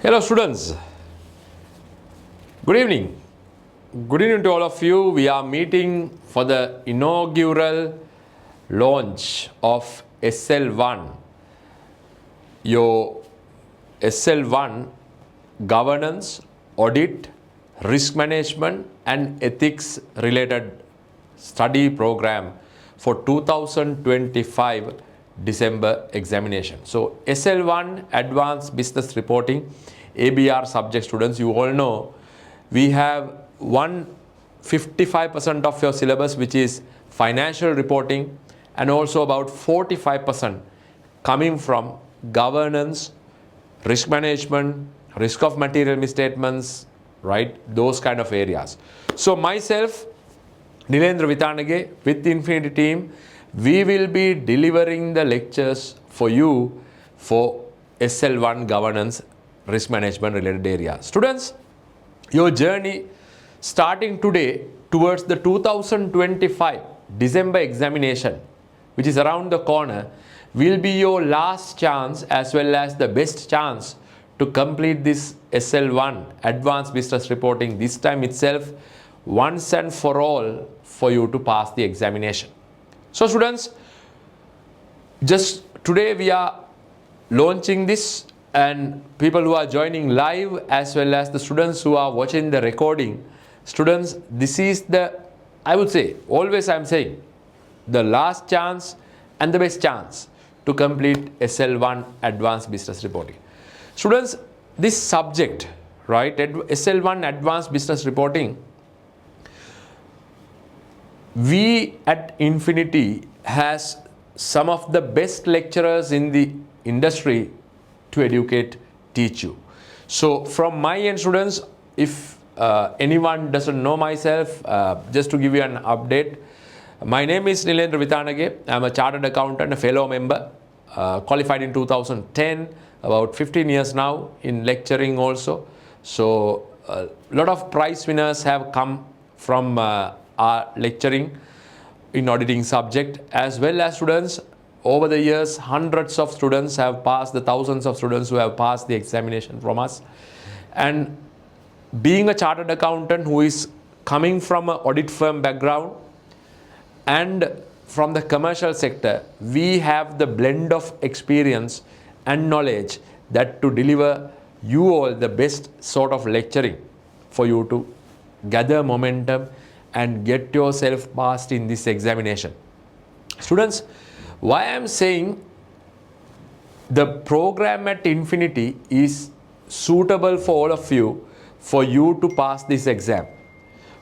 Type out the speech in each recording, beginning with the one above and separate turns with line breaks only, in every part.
Hello students, good evening. Good evening to all of you. We are meeting for the inaugural launch of SL01, your SL1 governance, audit, risk management and ethics related study program for 2025 December examination. So SL1 Advanced Business Reporting ABR subject students, you all know we have 55% of your syllabus which is financial reporting and also about 45% coming from governance, risk management, risk of material misstatements, right? Those kind of areas. So myself, Nilendra Vithanage with Infinity team, we will be delivering the lectures for you for SL1 governance, risk management related areas. Students, your journey starting today towards the 2025 December examination, which is around the corner, will be your last chance as well as the best chance to complete this SL1 Advanced Business Reporting this time itself, once and for all, for you to pass the examination. So students, just today we are launching this, and people who are joining live as well as the students who are watching the recording, students, this is the, I would say, always I'm saying, the last chance and the best chance to complete SL1 Advanced Business Reporting. Students, this subject, right, SL1 Advanced Business Reporting, we at Infinity has some of the best lecturers in the industry to educate, teach you. So from my end, students, if anyone doesn't know myself, just to give you an update, my name is Nilendra Vithanage. I'm a chartered accountant, a fellow member, qualified in 2010, about 15 years now in lecturing also. So a lot of prize winners have come from our lecturing in auditing subject, as well as students. Over the years, hundreds of students have passed, the thousands of students who have passed the examination from us. And being a chartered accountant who is coming from an audit firm background and from the commercial sector, we have the blend of experience and knowledge that to deliver you all the best sort of lecturing for you to gather momentum and get yourself passed in this examination. Students, why I am saying the program at Infinity is suitable for all of you, for you to pass this exam.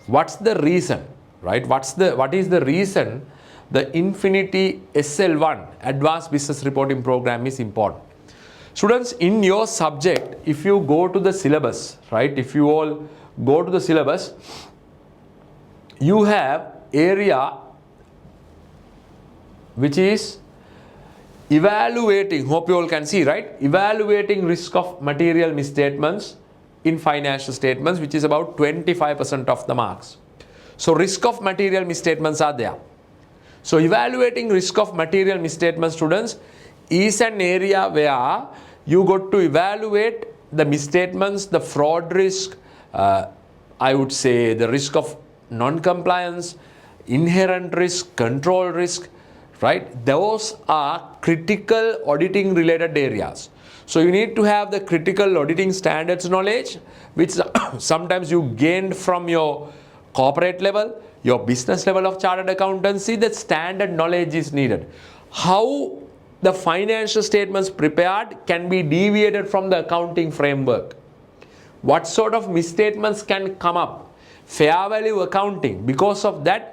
What's the reason, right? What is the reason the Infinity SL1 Advanced Business Reporting program is important? Students, in your subject, if you go to the syllabus, right? If you all go to the syllabus, you have area which is evaluating, hope you all can see, right? Evaluating risk of material misstatements in financial statements, which is about 25% of the marks. So risk of material misstatements are there. So evaluating risk of material misstatements, students, is an area where you got to evaluate the misstatements, the fraud risk, I would say the risk of non-compliance, inherent risk, control risk, right? Those are critical auditing related areas. So you need to have the critical auditing standards knowledge, which sometimes you gained from your corporate level, your business level of chartered accountancy. That standard knowledge is needed. How the financial statements prepared can be deviated from the accounting framework. What sort of misstatements can come up? Fair value accounting. Because of that,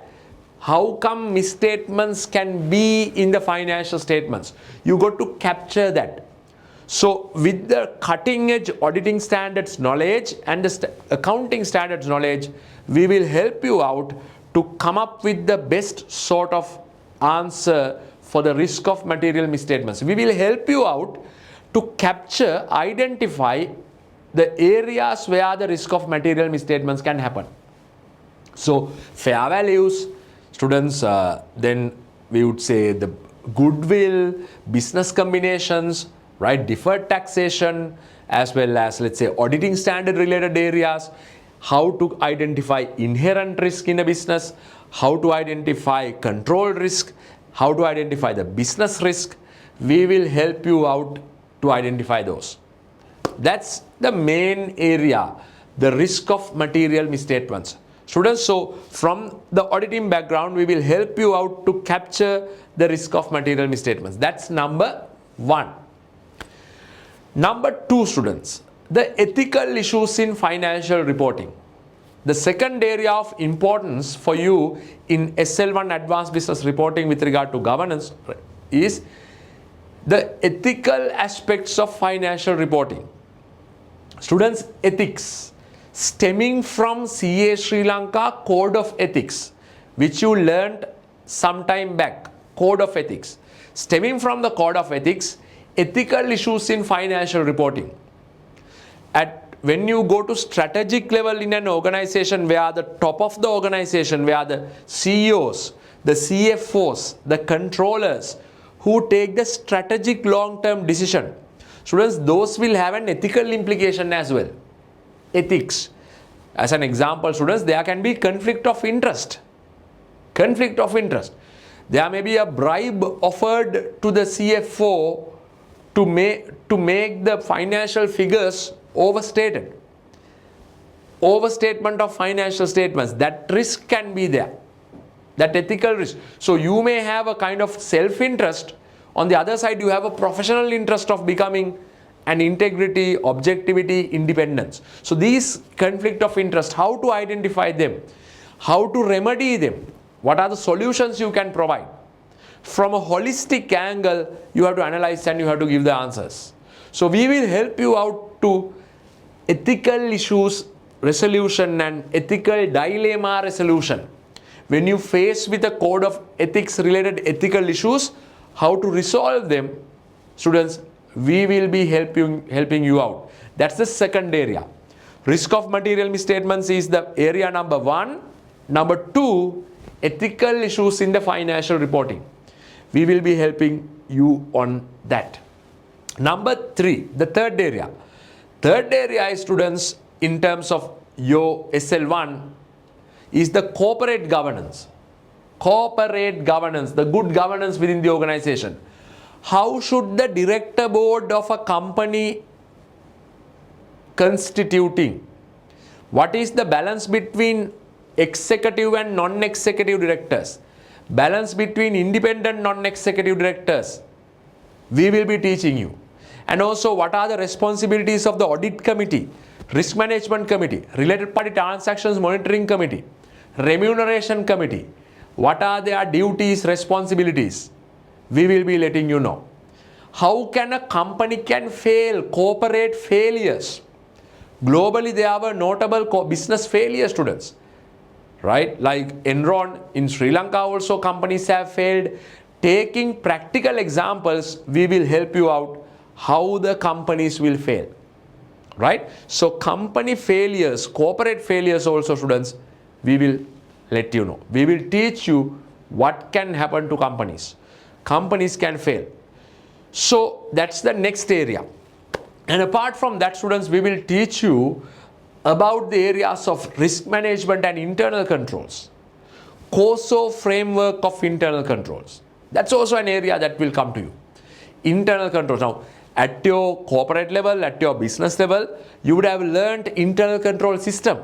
how come misstatements can be in the financial statements? You got to capture that. So with the cutting edge auditing standards knowledge and the accounting standards knowledge, we will help you out to come up with the best sort of answer for the risk of material misstatements. We will help you out to capture, identify the areas where the risk of material misstatements can happen. So fair values, students, then we would say the goodwill, business combinations, right? Deferred taxation, as well as, let's say, auditing standard related areas, how to identify inherent risk in a business, how to identify control risk, how to identify the business risk. We will help you out to identify those. That's the main area, the risk of material misstatements. Students, so from the auditing background, we will help you out to capture the risk of material misstatements. That's number 1. Number 2, students, the ethical issues in financial reporting. The second area of importance for you in SL01 advanced business reporting with regard to governance is the ethical aspects of financial reporting. Students, ethics stemming from CASriLanka Code of Ethics, which you learned some time back, Code of Ethics. Stemming from the Code of Ethics, ethical issues in financial reporting. When you go to strategic level in an organization, where the top of the organization, where the CEOs, the CFOs, the controllers who take the strategic long-term decision, students, those will have an ethical implication as well. Ethics. As an example, students, there can be conflict of interest. Conflict of interest. There may be a bribe offered to the CFO to make the financial figures overstated. Overstatement of financial statements. That risk can be there. That ethical risk. So you may have a kind of self-interest. On the other side, you have a professional interest of becoming an integrity, objectivity, independence. So these conflict of interest, how to identify them, how to remedy them, what are the solutions you can provide. From a holistic angle, you have to analyze and you have to give the answers. So we will help you out to ethical issues resolution and ethical dilemma resolution. When you face with a code of ethics related ethical issues, how to resolve them, students, we will be helping you out. That's the second area. Risk of material misstatements is the area number 1. Number 2, ethical issues in the financial reporting. We will be helping you on that. Number 3, the third area. Third area is, students, in terms of your SL1, is the corporate governance. Corporate governance, the good governance within the organization. How should the director board of a company constituting? What is the balance between executive and non-executive directors? Balance between independent non-executive directors. We will be teaching you. And also, what are the responsibilities of the audit committee, risk management committee, related party transactions monitoring committee, remuneration committee? What are their duties, responsibilities? We will be letting you know. How can a company can fail, corporate failures? Globally, there are notable business failure, students. Right? Like Enron in Sri Lanka also companies have failed. Taking practical examples, we will help you out how the companies will fail. Right? So company failures, corporate failures also, students, we will let you know. We will teach you what can happen to companies. Companies can fail. So that's the next area. And apart from that, students, we will teach you about the areas of risk management and internal controls. CASriLanka framework of internal controls. That's also an area that will come to you. Internal controls. Now, at your corporate level, at your business level, you would have learned internal control system,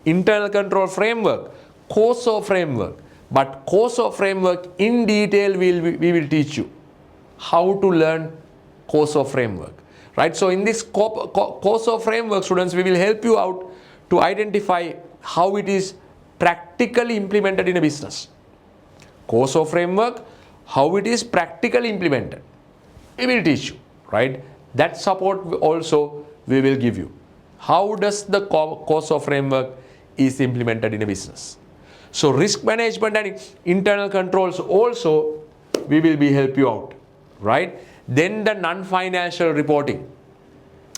internal control framework, CASriLanka framework. But CASriLanka framework in detail, we will teach you how to learn CASriLanka framework. Right? So in this CASriLanka framework, students, we will help you out to identify how it is practically implemented in a business. CASriLanka framework, how it is practically implemented. We will teach you. Right? That support also we will give you. How does the CASriLanka framework is implemented in a business? So risk management and internal controls also we will be help you out. Right? Then the non-financial reporting.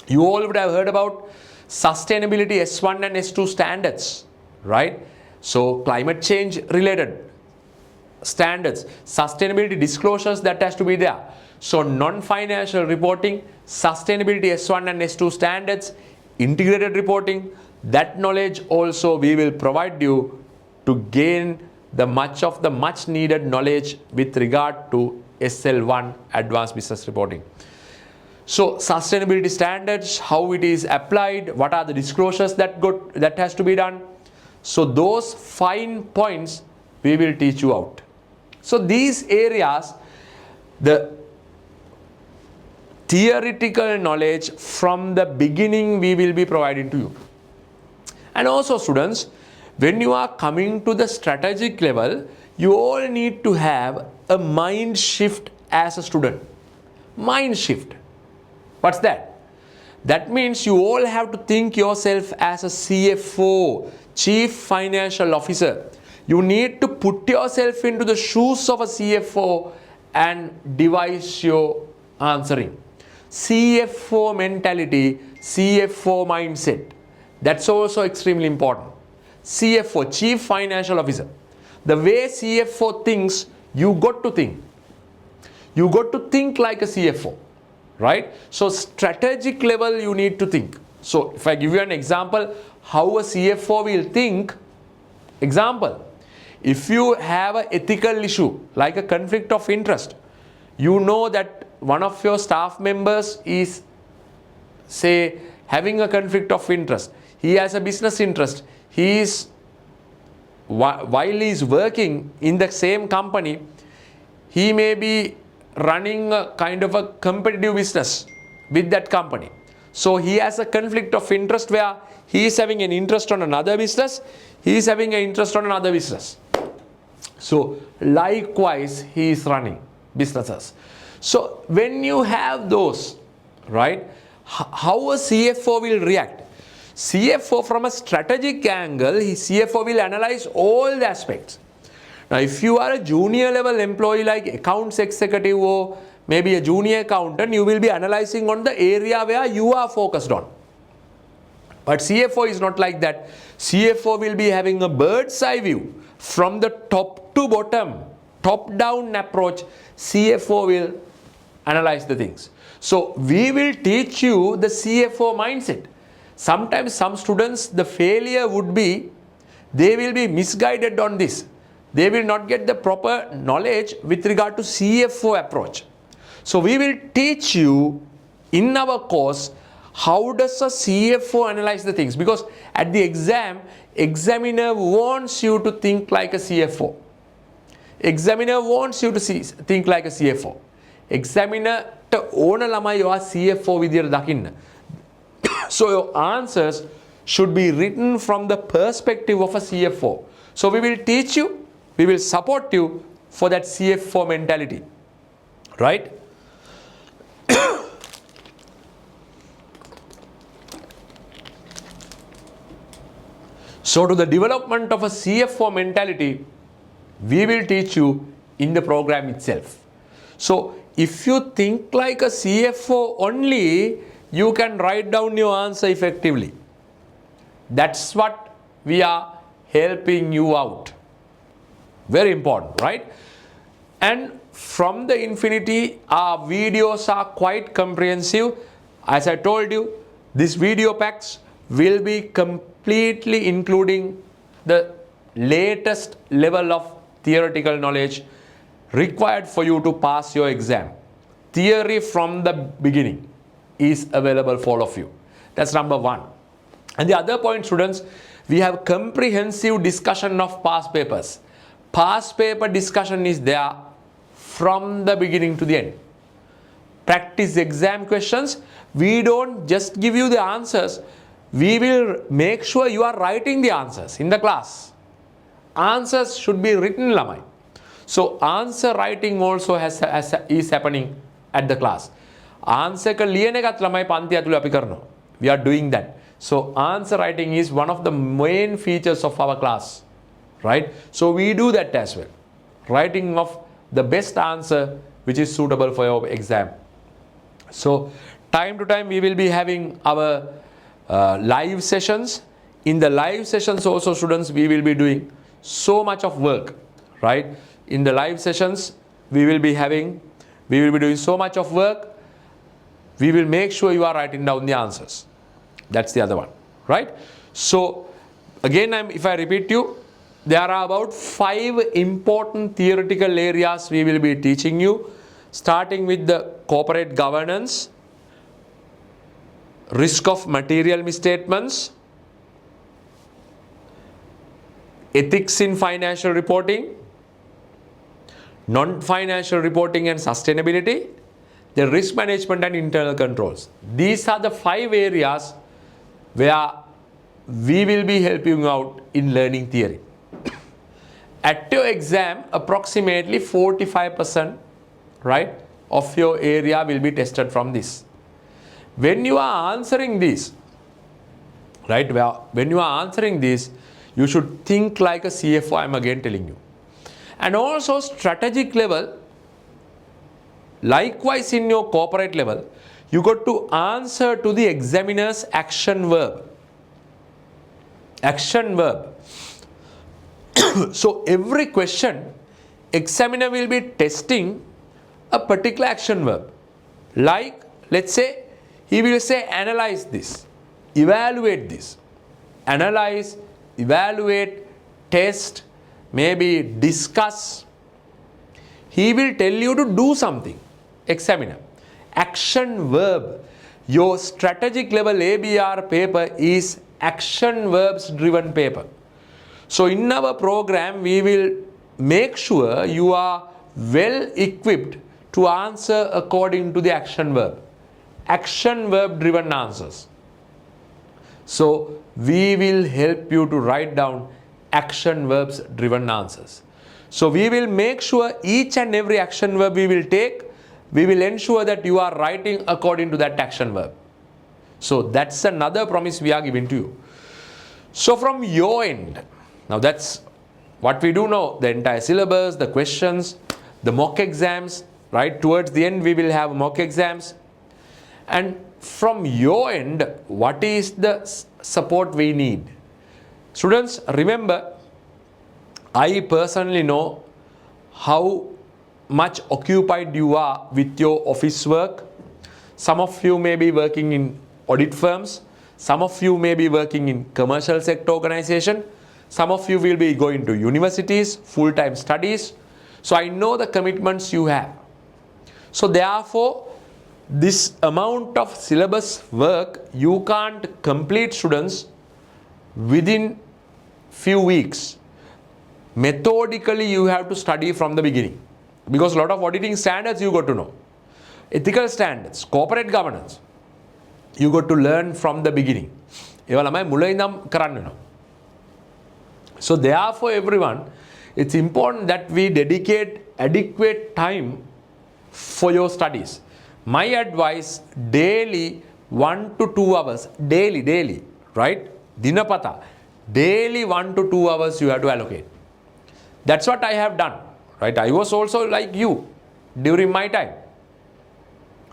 You all would have heard about sustainability S1 and S2 standards. Right? So climate change related standards, sustainability disclosures that has to be there. So non-financial reporting, sustainability S1 and S2 standards, integrated reporting, that knowledge also we will provide you to gain the much needed knowledge with regard to SL1 advanced business reporting. So sustainability standards, how it is applied, what are the disclosures that has to be done. So those fine points we will teach you out. So these areas, the theoretical knowledge from the beginning we will be providing to you. And also students, when you are coming to the strategic level, you all need to have a mind shift as a student. Mind shift. What's that? That means you all have to think yourself as a CFO, Chief Financial Officer. You need to put yourself into the shoes of a CFO and devise your answering. CFO mentality, CFO mindset. That's also extremely important. CFO, Chief Financial Officer. The way CFO thinks, you got to think. You got to think like a CFO, right? So strategic level you need to think. So if I give you an example, how a CFO will think. Example, if you have an ethical issue like a conflict of interest, you know that one of your staff members is, say, having a conflict of interest. He has a business interest. He is, while he is working in the same company, he may be running a kind of a competitive business with that company. So he has a conflict of interest where he is having an interest on another business, he is having an interest on another business. So likewise he is running businesses. So when you have those, right, how a CFO will react? CFO from a strategic angle, CFO will analyze all the aspects. Now if you are a junior level employee like accounts executive or maybe a junior accountant, you will be analyzing on the area where you are focused on. But CFO is not like that. CFO will be having a bird's eye view from the top to bottom, top down approach. CFO will analyze the things. So we will teach you the CFO mindset. Sometimes some students, the failure would be, they will be misguided on this. They will not get the proper knowledge with regard to CFO approach. So we will teach you in our course how does a CFO analyze the things, because at the exam, examiner wants you to think like a CFO. Examiner wants you to think like a CFO. Examiner to own lamai your CFO විදියට දකින්න. So your answers should be written from the perspective of a CFO. So we will teach you, we will support you for that CFO mentality, right? So to the development of a CFO mentality, we will teach you in the program itself. So if you think like a CFO only, you can write down your answer effectively. That's what we are helping you out. Very important, right? And from the Infinity, our videos are quite comprehensive. As I told you, these video packs will be completely including the latest level of theoretical knowledge required for you to pass your exam. Theory from the beginning is available for all of you. That's number one. And the other point, students, we have comprehensive discussion of past papers. Past paper discussion is there from the beginning to the end. Practice exam questions. We don't just give you the answers. We will make sure you are writing the answers in the class. Answers should be written lamai. So answer writing also is happening at the class. Answer ka liyane ekath lamai panthi athula api karනවා. We are doing that. So answer writing is one of the main features of our class, right? So we do that as well. Writing of the best answer which is suitable for your exam. So time to time we will be having our live sessions. In the live sessions also, students, we will be doing so much of work, right? in the live sessions we will be doing so much of work. We will make sure you are writing down the answers. That's the other one, right? So again, if I repeat you, there are about 5 important theoretical areas we will be teaching you, starting with the corporate governance, risk of material misstatements, ethics in financial reporting, non-financial reporting and sustainability, the risk management and internal controls. These are the 5 areas where we will be helping you out in learning theory. At your exam, approximately 45%, right, of your area will be tested from this. When you are answering this, right, when you are answering this, you should think like a CFO, I'm again telling you. And also strategic level, likewise in your corporate level, you got to answer to the examiner's action verb. Action verb. So every question, examiner will be testing a particular action verb. Like, let's say, he will say analyze this, evaluate this. Analyze, evaluate, test, maybe discuss. He will tell you to do something, examiner. Action verb. Your strategic level ABR paper is action verbs driven paper. So in our program, we will make sure you are well equipped to answer according to the action verb. Action verb driven answers. So we will help you to write down action verbs driven answers. So we will make sure each and every action verb we will take, we will ensure that you are writing according to that action verb. So that's another promise we are giving to you. So from your end, now that's what we do know, the entire syllabus, the questions, the mock exams, right? Towards the end we will have mock exams. And from your end, what is the support we need? Students, remember, I personally know how much occupied you are with your office work. Some of you may be working in audit firms. Some of you may be working in commercial sector organization. Some of you will be going to universities, full-time studies. So I know the commitments you have. So therefore, this amount of syllabus work you can't complete, students, within few weeks. Methodically you have to study from the beginning, because a lot of auditing standards you got to know, ethical standards, corporate governance, you got to learn from the beginning. So therefore everyone, it's important that we dedicate adequate time for your studies. My advice, daily 1 to 2 hours, daily, right? Dinapata, daily 1 to 2 hours you have to allocate. That's what I have done, right? I was also like you during my time,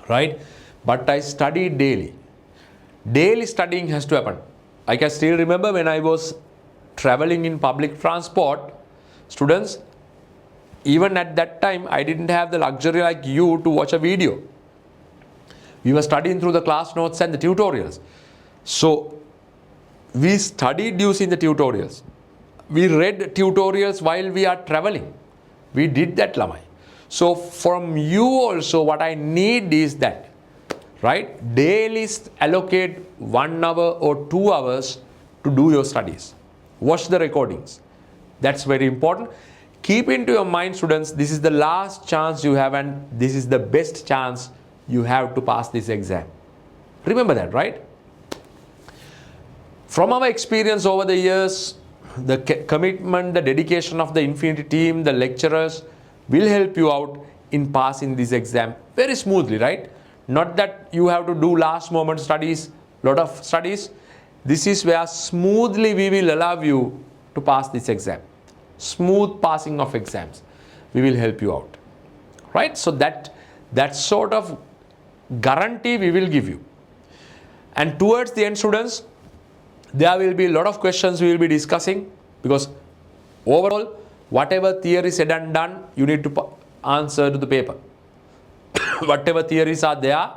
right? But I studied daily. Daily studying has to happen. I can still remember when I was traveling in public transport, students, even at that time, I didn't have the luxury like you to watch a video. We were studying through the class notes and the tutorials. So we studied using the tutorials. We read tutorials while we are traveling. We did that, Lamai. So from you also, what I need is that, right? Daily allocate 1 hour or 2 hours to do your studies. Watch the recordings. That's very important. Keep into your mind, students, this is the last chance you have, and this is the best chance you have to pass this exam. Remember that, right? From our experience over the years, the commitment, the dedication of the Infinity team, the lecturers will help you out in passing this exam very smoothly, right? Not that you have to do last moment studies, lot of studies. This is where smoothly we will allow you to pass this exam. Smooth passing of exams. We will help you out, right? So that sort of guarantee we will give you. And towards the end, students, there will be a lot of questions we will be discussing, because overall Whatever theory said and done, you need to answer to the paper. Whatever theories are there,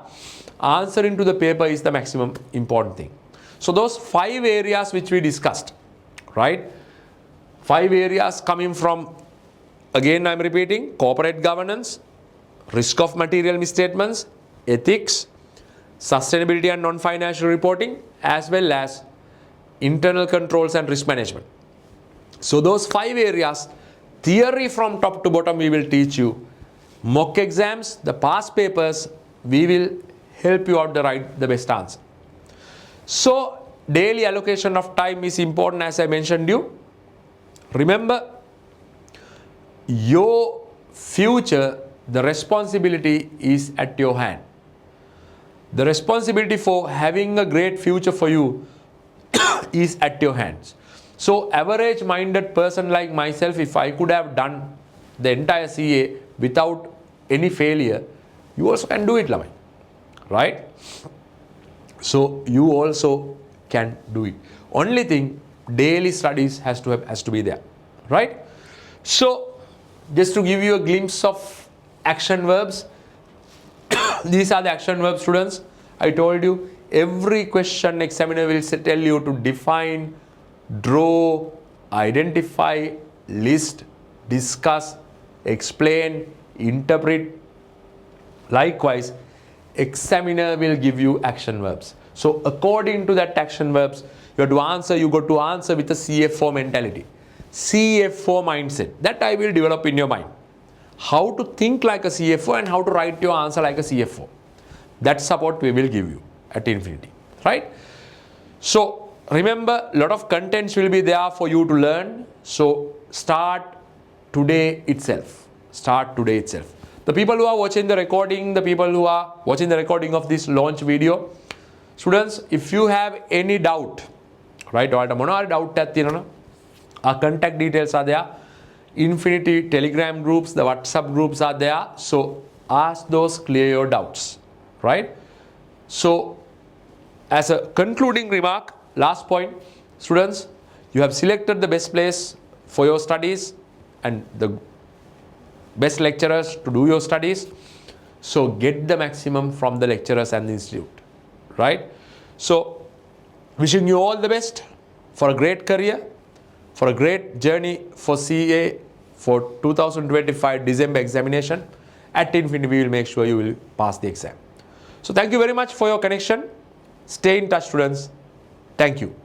answering to the paper is the maximum important thing. So those 5 areas which we discussed, right? 5 areas coming from, again I'm repeating, corporate governance, risk of material misstatements, ethics, sustainability and non-financial reporting, as well as internal controls and risk management. So those 5 areas, theory from top to bottom we will teach you. Mock exams, the past papers, we will help you out to write the best answer. So daily allocation of time is important, as I mentioned you. Remember, your future, the responsibility is at your hand. The responsibility for having a great future for you is at your hands. So average minded person like myself, if I could have done the entire CA without any failure, you also can do it, Lamai, right? So you also can do it. Only thing, daily studies has to be there, right? So just to give you a glimpse of action verbs, these are the action verbs, students. I told you every question examiner will tell you to define, draw, identify, list, discuss, explain, interpret. Likewise, examiner will give you action verbs. So according to that action verbs, you got to answer with a CF4 mentality, CF4 mindset. That I will develop in your mind. How to think like a CFO and how to write your answer like a CFO. That support we will give you at Infinity, right? So remember, a lot of contents will be there for you to learn. So start today itself. Start today itself. The people who are watching the recording, the people who are watching the recording of this launch video, students, if you have any doubt, right? Or doubt, our contact details are there. Infinity Telegram groups, the WhatsApp groups are there. So ask those, clear your doubts, right? So as a concluding remark, last point, students, you have selected the best place for your studies and the best lecturers to do your studies. So get the maximum from the lecturers and the institute, right? So wishing you all the best for a great career, for a great journey for CA for 2025 December examination. At Infinity, we will make sure you will pass the exam. So thank you very much for your connection. Stay in touch, students. Thank you.